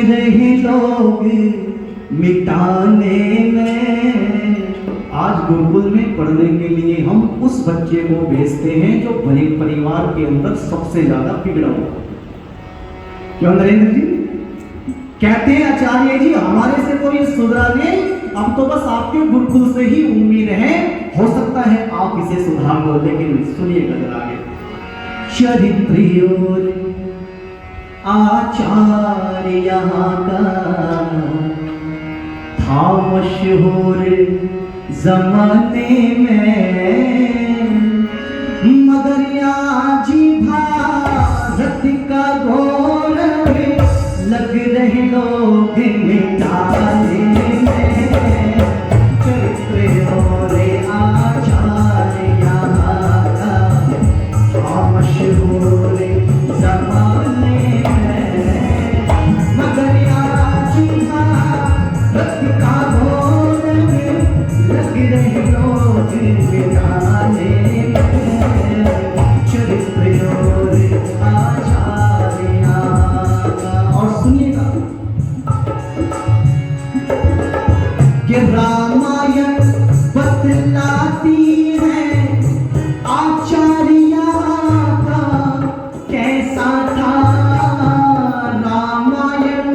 रहे लोग मिटाने में। आज गुरुकुल में पढ़ने के लिए हम उस बच्चे को भेजते हैं जो भले परिवार के अंदर सबसे ज्यादा बिगड़ा हुआ। क्यों नरेंद्र जी? कहते हैं आचार्य जी हमारे से कोई सुधरा नहीं, अब तो बस आपके गुरुकुल से ही उम्मीद है, हो सकता है आप इसे सुधार लो। लेकिन सुनिएगा जरा आगे। चरित्र आचार्य यहाँ का था मशहूर जमाने में, मगर आज भारत का गौरव लग रहे लोग मिटाने में। चरित्र और आचार्य यहाँ का था मशहूर जमाने में, मगर आज भारत का गौरव लग रहे लोग मिटाने में। चरित्र और आचार्य यहाँ का। और सुनिएगा कि रामायण बतलाती है आचार्य का कैसा था। रामायण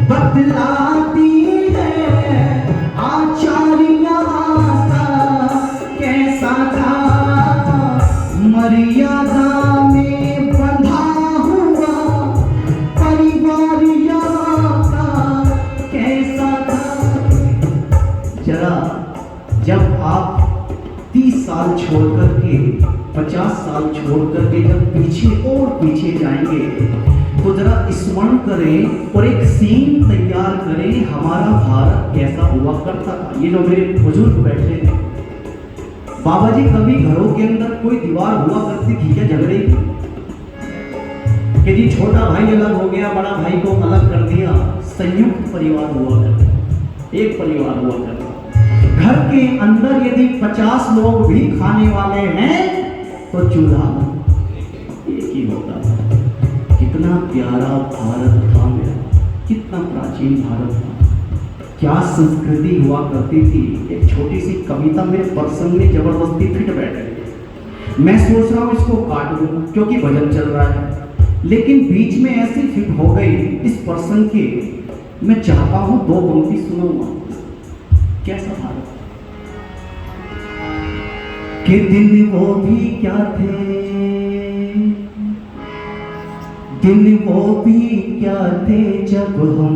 बतलाती है आचार्य का कैसा था। मर्यादा में बंधा हुआ परिवार का कैसा था। जरा जब आप 30 साल छोड़ करके 50 साल छोड़ करके जब पीछे और पीछे जाएंगे तो जरा स्मरण करें और एक सीन तैयार करें हमारा भारत कैसा हुआ करता था। ये जो मेरे बुजुर्ग बैठे थे, बाबा जी कभी घरों के अंदर कोई दीवार हुआ करती थी क्या झगड़े की? कि जी छोटा भाई अलग हो गया, बड़ा भाई को अलग कर दिया। संयुक्त परिवार हुआ करता, एक परिवार हुआ करता। घर के अंदर यदि 50 लोग भी खाने वाले हैं तो चूल्हा एक ही होता था। कितना प्यारा भारत था मेरा, कितना प्राचीन भारत था, क्या संस्कृति हुआ करती थी। एक छोटी सी कविता मेरे पर्सन में जबरदस्ती फिट बैठ गई। मैं सोच रहा हूँ इसको काट दूं क्योंकि भजन चल रहा है, लेकिन बीच में ऐसी फिट हो गई इस पर्सन के, मैं चाहता हूँ 2 पंक्ति सुनाऊंगा। कैसा भारत कि दिन वो भी क्या थे, दिन वो भी क्या थे जब हम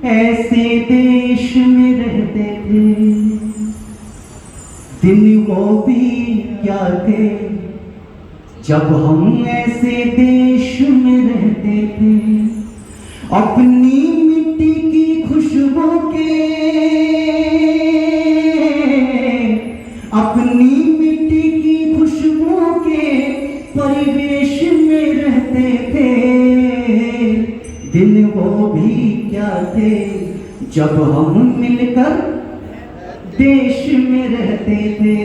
ऐसे देश में रहते थे। दिन वो भी क्या थे जब हम ऐसे देश में रहते थे। अपनी मिट्टी की खुशबू के, अपनी मिट्टी की खुशबू के परिवेश में रहते थे। दिन वो भी क्या थे जब हम मिलकर देश में रहते थे।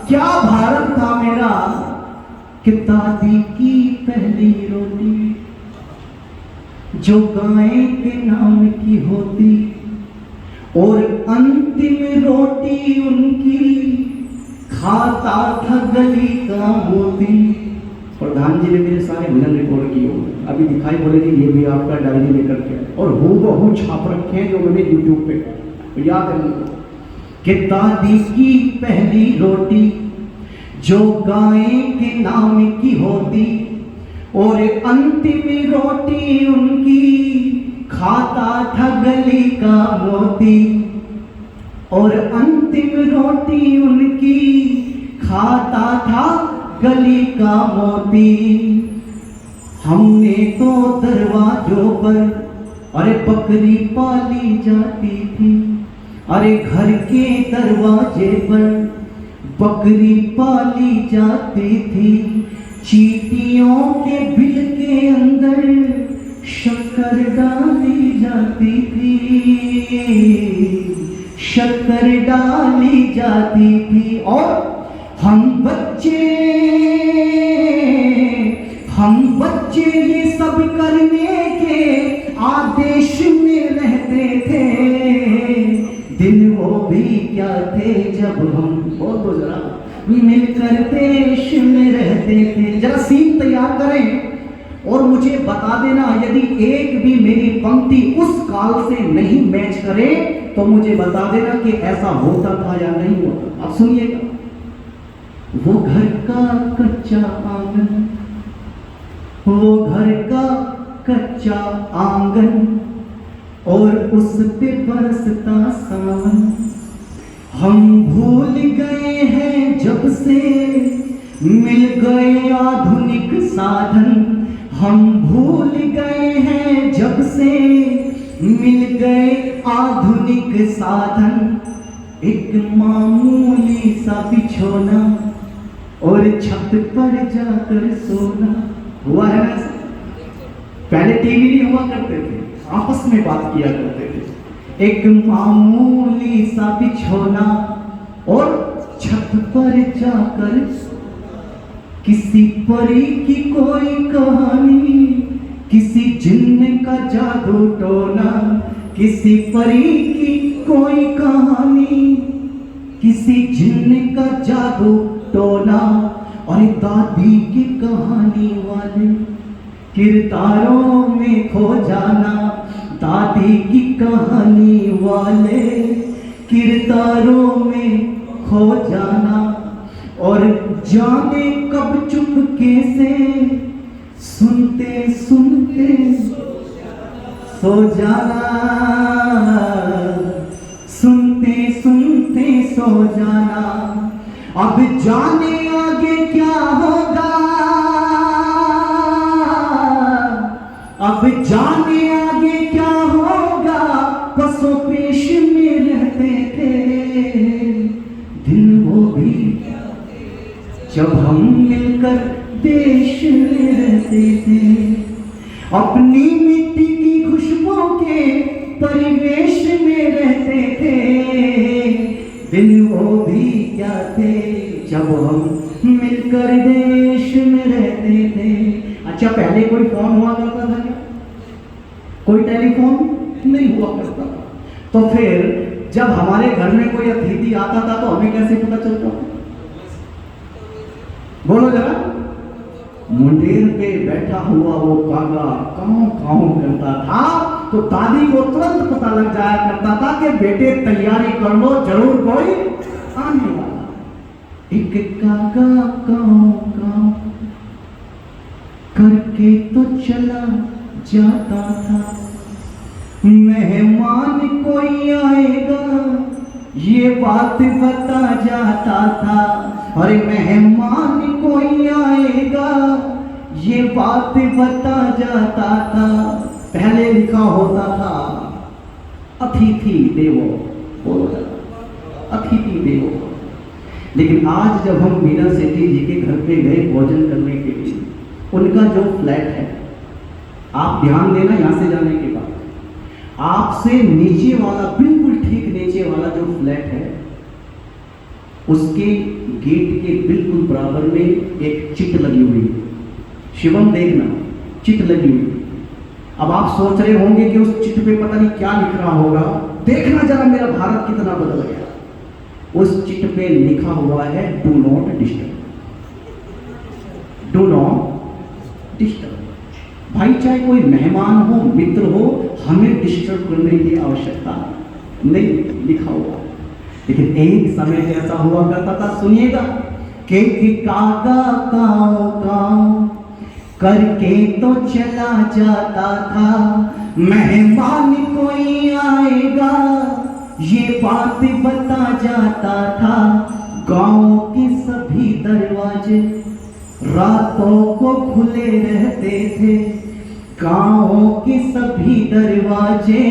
क्या भारत था मेरा कि दादी की पहली रोटी जो गाय के नाम की होती और अंतिम रोटी उनकी खाता था गली का मोती। प्रधान जी ने मेरे सारे भजन रिकॉर्ड किए हुए, अभी दिखाई बोले जी ये भी आपका डायरी लेकर के, और हूबहू छाप रखे हैं जो मैंने यूट्यूब पे, तो याद है मुझको कि दादी की पहली रोटी जो गाय के नाम की होती और अंतिम रोटी उनकी खाता था गली का मोती। और अंतिम रोटी उनकी खाता था गली का मोती। हमने तो दरवाजों पर अरे बकरी पाली जाती थी, अरे घर के दरवाजे पर बकरी पाली जाती थी। चींटियों के बिल के अंदर शक्कर डाली जाती थी, शक्कर डाली जाती थी। और हम बच्चे ये सब करने के आदेश रहते थे, दिन वो भी क्या थे जब हम बोलो जरा मिलकर देश में रहते थे। जरा सीन तैयार करें और मुझे बता देना यदि एक भी मेरी पंक्ति उस काल से नहीं मैच करे तो मुझे बता देना कि ऐसा होता था या नहीं होता। अब सुनिएगा, वो घर का कच्चा आंगन, वो घर का कच्चा आंगन और उस पे बरसता सावन, हम भूल गए हैं जब से मिल गए आधुनिक साधन, हम भूल गए हैं जब से मिल गए आधुनिक साधन, एक मामूली सा बिछोना और छत पर जाकर सोना। हुआ है ना? पहले टीवी नहीं हुआ करते थे, आपस में बात किया करते थे। एक मामूली सा बिछोना और छत पर जाकर किसी परी की कोई कहानी, किसी जिन्न का जादू टोना, किसी परी की कोई कहानी, किसी जिन्न का जादू टोना और दादी की कहानी वाले किरदारों में खो जाना, दादी की कहानी वाले किरदारों में खो जाना और जाने कब चुपके से सुनते सुनते सो जाना, सुनते सुनते सो जाना। अब जाने आगे क्या होगा, अब जाने आगे क्या होगा, पसों पेश में रहते थे, दिन वो भी जब हम मिलकर देश में रहते थे, अपनी मिट्टी की खुशबू के परिवेश में रहते थे, दिन वो भी क्या थे जब हम मिलकर देश में रहते थे। अच्छा, पहले कोई फोन हुआ करता था क्या? कोई टेलीफोन नहीं हुआ करता था, तो फिर जब हमारे घर में कोई अतिथि आता था तो हमें कैसे पता चलता था? बोलो जरा। मुंडेर पे बैठा हुआ वो कागा काऊ काऊ करता था तो दादी को तुरंत पता लग जाया करता था कि बेटे तैयारी कर लो, जरूर कोई आने वाला। एक कागा काऊ काऊ करके तो चला जाता था, मेहमान कोई आएगा ये बात बता जाता था, अरे मेहमान कोई आएगा ये बात बता जाता था। पहले लिखा होता था अतिथि देवो, बोलो अतिथि देवो। लेकिन आज जब हम मीना सेठी जी के घर पे गए भोजन करने के लिए, उनका जो फ्लैट है, आप ध्यान देना यहां से जाने के बाद, आपसे नीचे वाला बिल्कुल ठीक नीचे वाला जो फ्लैट है उसके गेट के बिल्कुल बराबर में एक चिट लगी हुई है। शिवम देखना, चिट लगी हुई। अब आप सोच रहे होंगे कि उस चिट पे पता नहीं क्या लिख रहा होगा। देखना जरा मेरा भारत कितना बदल गया। उस चिट पे लिखा हुआ है do not disturb, do not disturb. भाई चाहे कोई मेहमान हो, मित्र हो, हमें डिस्टर्ब करने की आवश्यकता नहीं लिखा हुआ। लेकिन एक समय ऐसा हुआ करता था, सुनिएगा, कि कागा काओ काओ करके तो चला जाता था, मेहमान कोई आएगा ये बात बता जाता था। गांव के सभी दरवाजे रातों को खुले रहते थे, गांव के सभी दरवाजे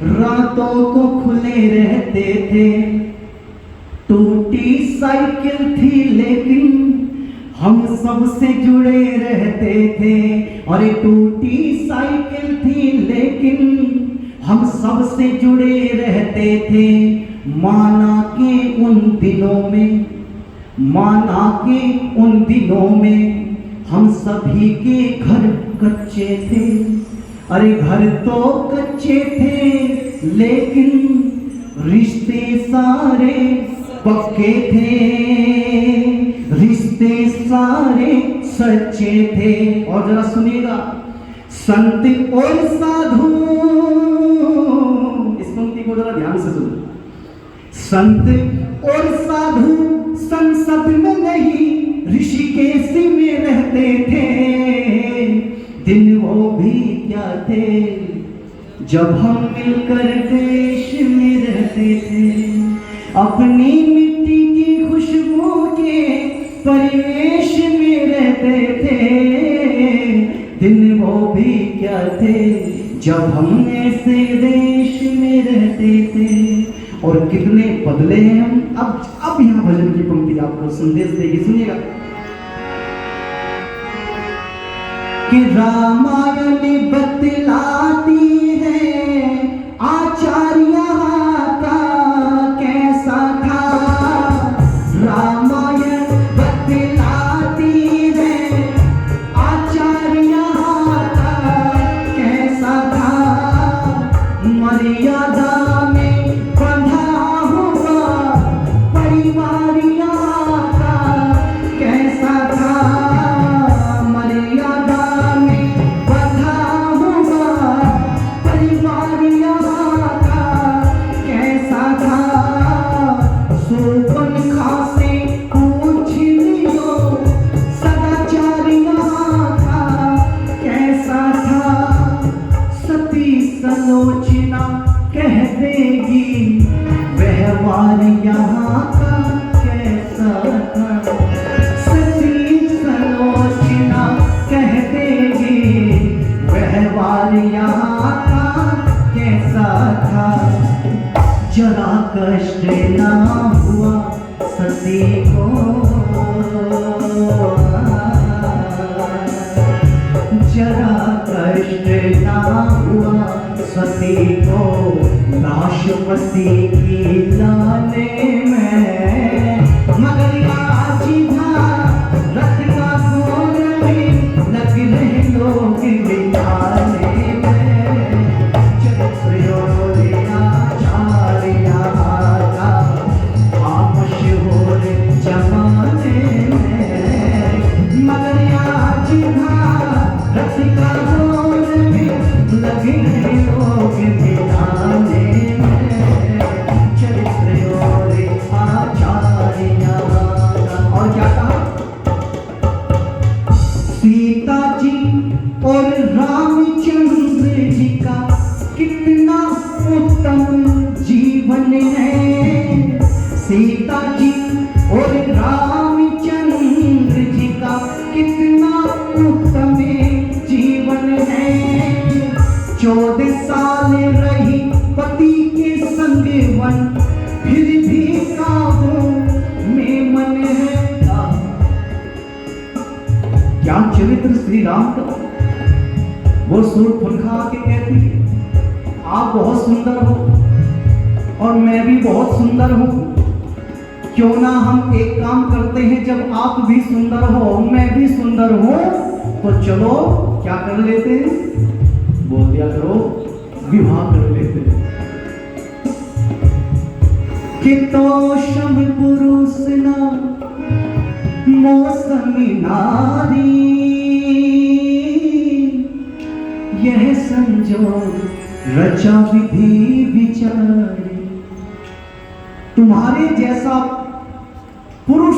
रातों को खुले रहते थे। टूटी साइकिल थी लेकिन हम सबसे जुड़े रहते थे, अरे टूटी साइकिल थी लेकिन हम सबसे जुड़े रहते थे। माना के उन दिनों में, माना के उन दिनों में हम सभी के घर कच्चे थे, अरे घर तो कच्चे थे लेकिन रिश्ते सारे पक्के थे, रिश्ते सारे सच्चे थे। और जरा सुनिएगा, संत और साधु, इस पंक्ति को जरा ध्यान से सुनो। संत और साधु संसद में नहीं ऋषिकेश में रहते थे। दिन वो भी क्या थे जब हम मिलकर देश में रहते थे। अपनी मिट्टी की खुशबू के परिवेश में रहते थे। दिन वो भी क्या थे जब हम ऐसे देश में रहते थे। और कितने बदले हैं हम। अब यहाँ भजन की पंक्ति आपको संदेश देगी, सुनिएगा कि रामायण बतलाती है आचार्य का कैसा था। रामायण बतलाती है आचार्य का कैसा था। मर्यादा में बंधा हुआ परिवारिया का कैसा था। मर्यादा में बंधा हुआ परिवारिया का कैसा था। सोपन खासे पूछ लियो सदाचारिया का कैसा था। सती सलोचना कह देगी व्यवहार यहाँ का कैसा था। सती सलोचना कह देगी व्यवहार यहाँ का कैसा था। जरा कष्ट ना हुआ सती को, जरा कष्ट ना हुआ सती को। नाशपति की लाने में मगर आज था रथ का घोर में लग रहे लोग बिठाने में। चरित्रों आचार्य का खामोश हो जमाने में। मगर आज था रथ का घोर में लग रहे लोग बिठाने में। चरित्रों आचार्य का। और क्या कहा, सीता जी और रामचंद्र जी का कितना उत्तम जीवन है। सीता जी और रामचंद्र जी का कितना उत्तम जीवन है। 14 साल रही पति के संग वन, फिर भी काबू में मन है। क्या चरित्र श्री राम का। वो शूर्पणखा के कहती है आप बहुत सुंदर हो और मैं भी बहुत सुंदर हूं। क्यों ना हम एक काम करते हैं, जब आप भी सुंदर हो मैं भी सुंदर हूं तो चलो क्या कर लेते हैं, बोल दिया करो विवाह कर लेते हैं। कि तो शम पुरुष ना मौसमी नारी, यह संजोग रचा विधि विचारी। तुम्हारे जैसा पुरुष,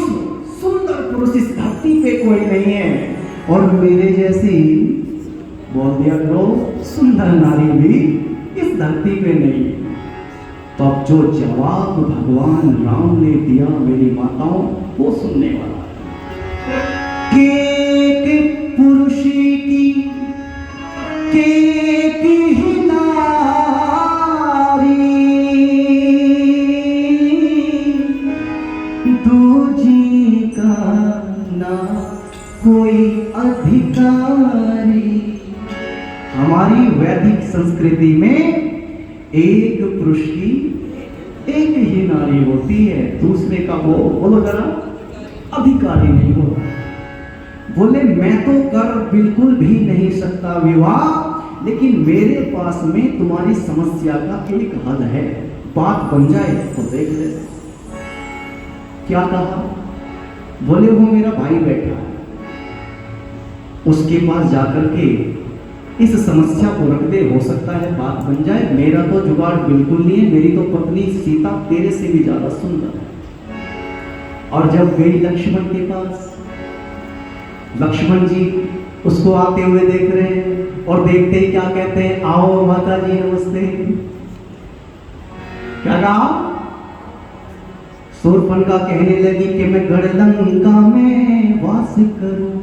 सुंदर पुरुष इस धरती पे कोई नहीं है, और मेरे जैसी, बोल दिया करो, सुंदर नारी भी इस धरती पे नहीं। तो अब जो जवाब भगवान राम ने दिया मेरी माताओं, वो सुनने वाला कि एक पुरुष की ही नारी, दूजी का ना कोई अधिकारी। हमारी वैदिक संस्कृति में एक पुरुष की एक ही नारी होती है, दूसरे का वो, बोलो जरा, अधिकारी नहीं होता। बोले मैं तो कर बिल्कुल भी नहीं सकता विवाह, लेकिन मेरे पास में तुम्हारी समस्या का एक हल है, बात बन जाए तो देख ले। क्या कहा? बोले वो मेरा भाई बैठा है, उसके पास जाकर के इस समस्या को रख दे, हो सकता है बात बन जाए। मेरा तो जुगाड़ बिल्कुल नहीं है, मेरी तो पत्नी सीता तेरे से भी ज्यादा सुंदर है। और जब गई लक्ष्मण के पास, लक्ष्मण जी उसको आते हुए देख रहे हैं और देखते ही क्या कहते हैं, आओ माता जी नमस्ते। क्या कहा? शूर्पणखा कहने लगी कि मैं गढ़लंका में वास करूं,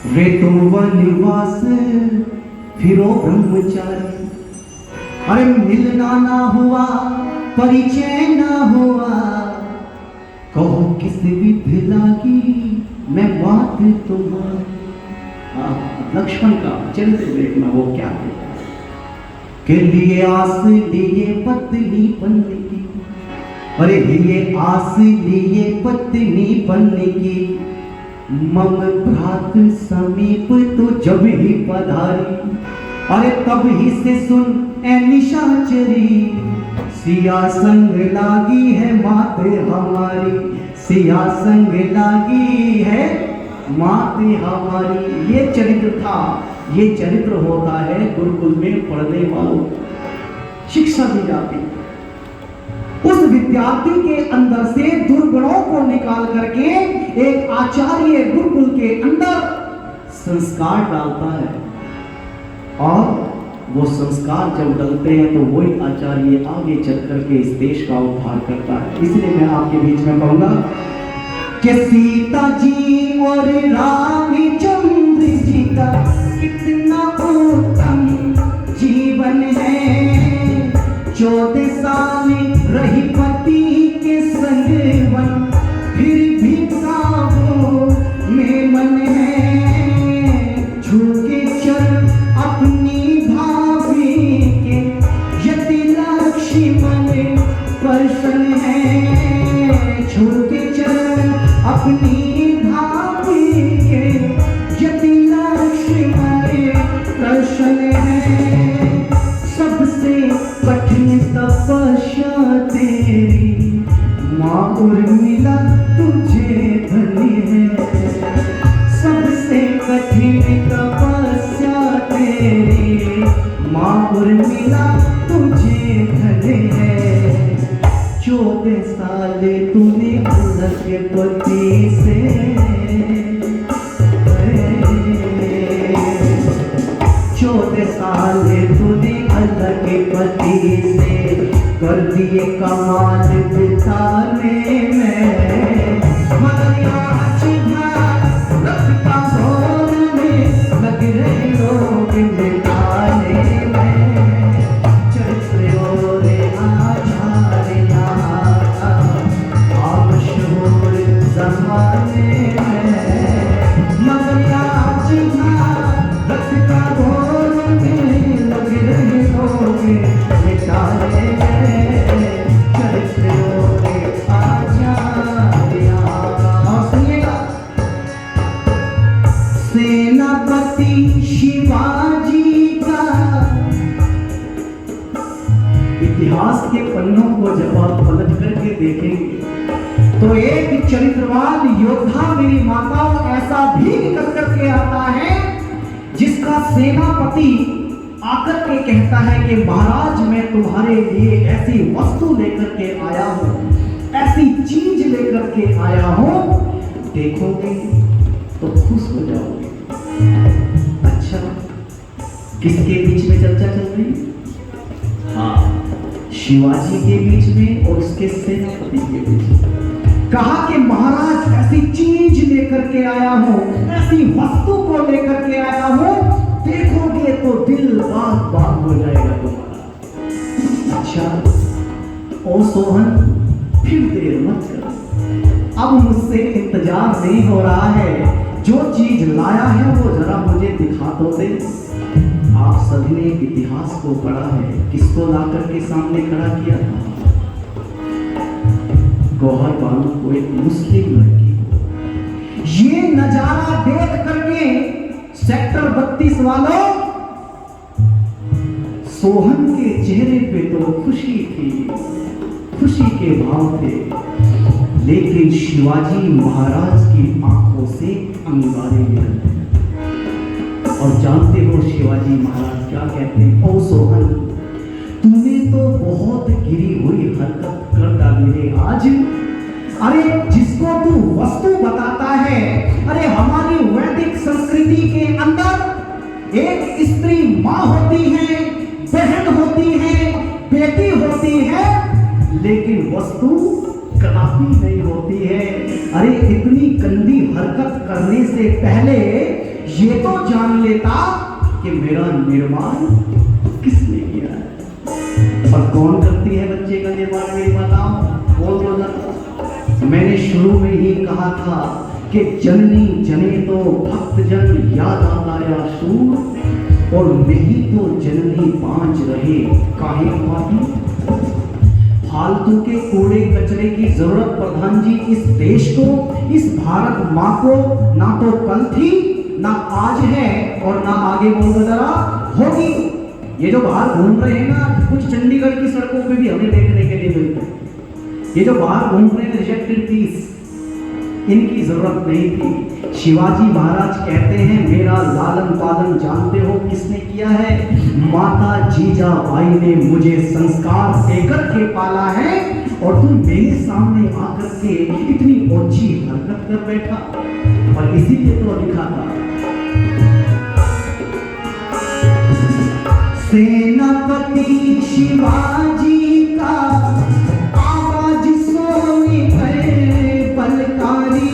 रे तुम वनवास फिरो ब्रह्मचारी। अरे मिलना ना हुआ, परिचय ना हुआ, कहो किस विधि लागी मैं बात तुम्हारी। लक्ष्मण का चरित्र देखना, वो क्या कहता है के लिए आस लिए पत्नी बनने की, अरे लिए आस लिए पत्नी बनने की, मम भ्रात समीप तो जब ही पधारी, अरे तब ही से सुन ए निशाचरी, सिया संग लागी है माते हमारी, सिया संग लागी है माते हमारी। ये चरित्र था, ये चरित्र होता है गुरुकुल में पढ़ने वालों को शिक्षा दी जाती है। उस विद्यार्थी के अंदर से दुर्गुणों को निकाल करके एक आचार्य गुरुकुल के अंदर संस्कार डालता है, और वो संस्कार जब डलते हैं तो वही आचार्य आगे चल करके इस देश का उद्धार करता है। इसलिए मैं आपके बीच में कहूंगा कि सीता जी और रामचंद्र जी का कितना उत्तम जीवन है। 14 साल रही पति के संग वन, फिर भी काबू में मन है, झुके चल अपनी भाभी के, यति लक्ष्मण प्रसन्न है, झुके चल अपनी भाभी के, यति लक्ष्मण प्रसन्न है। सबसे कठिन तपस्या तेरी माँ उर्मिला तुझे धन्य है, सबसे कठिन तपस्या तेरी माँ उर्मिला तुझे धन्य है। 14 साल तूने अलग पति से, 14 साल तूने अलग पति से कर दिए कमाल बिताने में, मगर रखता भोर में लग रहे लोग मिटाने में, चरित्र और आचार्य मशहूर जमाने में, मगर रखता भोर में लग रहे लोग मिटाने में, चरित्र और आचार्य। सुनिएगा, सेनापति शिवाजी का इतिहास के पन्नों को जब आप पलट करके देखेंगे तो एक चरित्रवान योद्धा मेरी माताओं ऐसा भी निकल करके आता है जिसका सेनापति आकर के कहता है कि महाराज मैं तुम्हारे लिए ऐसी वस्तु लेकर के आया हूं, ऐसी चीज लेकर के आया हूं, देखोगे तो खुश हो जाओगे। अच्छा, किसके बीच में चर्चा चल रही? हाँ, शिवाजी के बीच में और उसके सेनापति के बीच में। कहा कि महाराज ऐसी चीज लेकर के आया हूं, ऐसी वस्तु को लेकर के आया हूं, देखोगे तो दिल बाग बाग हो जाएगा तुम्हारा। अच्छा ओ सोहन, फिर देर मत कर, अब मुझसे इंतजार नहीं हो रहा है, जो चीज लाया है वो जरा मुझे दिखा तो दे। आप सभी ने इतिहास को पढ़ा है, किसको लाकर के सामने खड़ा किया था? गौहर बानो को, एक मुस्लिम लड़की को। ये नजारा देख करके सेक्टर 32 वालों सोहन के चेहरे पे तो खुशी थी, खुशी के भाव थे, लेकिन शिवाजी महाराज की आंखों से अंगारे निकलते। और जानते हो शिवाजी महाराज क्या कहते हैं? ओ सोहन, तूने तो बहुत गिरी हुई हरकत कर डाली रे आज। अरे जिसको तू वस्तु बताता है, अरे हमारी वैदिक संस्कृति के अंदर एक स्त्री मां होती है, बहन होती है, बेटी होती है, लेकिन वस्तु कदापि नहीं होती है। अरे इतनी गंदी हरकत करने से पहले ये तो जान लेता कि मेरा निर्माण किसने किया है और कौन करती है बच्चे का निर्माण। मेरी बताओ, बोल दो ना। मैंने शुरू में ही कहा था कि जननी जने तो भक्त जन याद आता या सूर, और नहीं तो जननी पांच रहे काहे पाती। फालतू के कूड़े कचरे की जरूरत प्रधान जी इस देश को, इस भारत माँ को ना तो कल थी, ना आज है, और ना आगे बोल जरा होगी। ये जो बाहर घूम रहे हैं ना, कुछ चंडीगढ़ की सड़कों पे भी हमें देखने के लिए मिलते हैं। ये जो बाहर घूम रहे हैं रिजेक्टेड पीस, इनकी जरूरत नहीं थी। शिवाजी महाराज कहते हैं मेरा लालन पालन जानते हो किसने किया है? माता जीजाबाई ने मुझे संस्कार देकर के पाला है, और तुम मेरे सामने आकर के इतनी ओछी हरकत कर बैठा। और इसीलिए तो लिखा था, सेनापति शिवाजी का आवाज सोने पर पलकारी,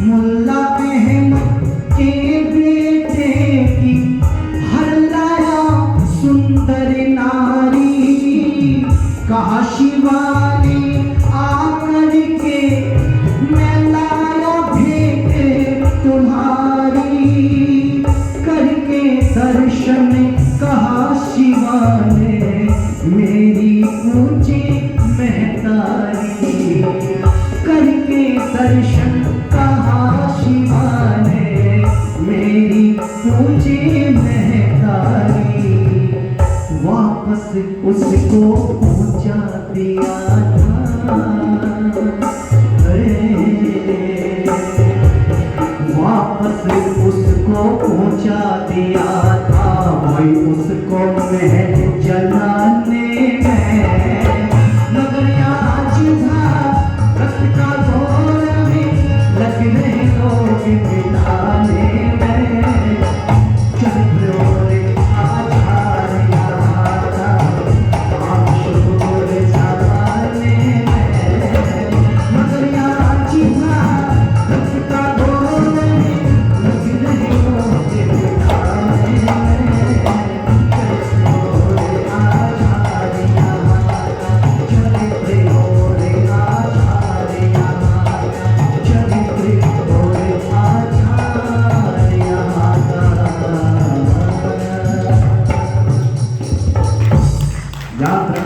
मुल्ला अहमद के बेटे की हर लाया सुंदर नारी। कहा शिवा ने आकर के मैं लाया भेंट तुम्हारी, करके दर्शन कहा शिवा ने मेरी पूछे महतारी, करके दर्शन कहा शिवा ने मेरी पूछे महतारी। वापस उसको पहुंचा दिया था, वापस उसको पहुंचा दिया था, भाई उसको महल जला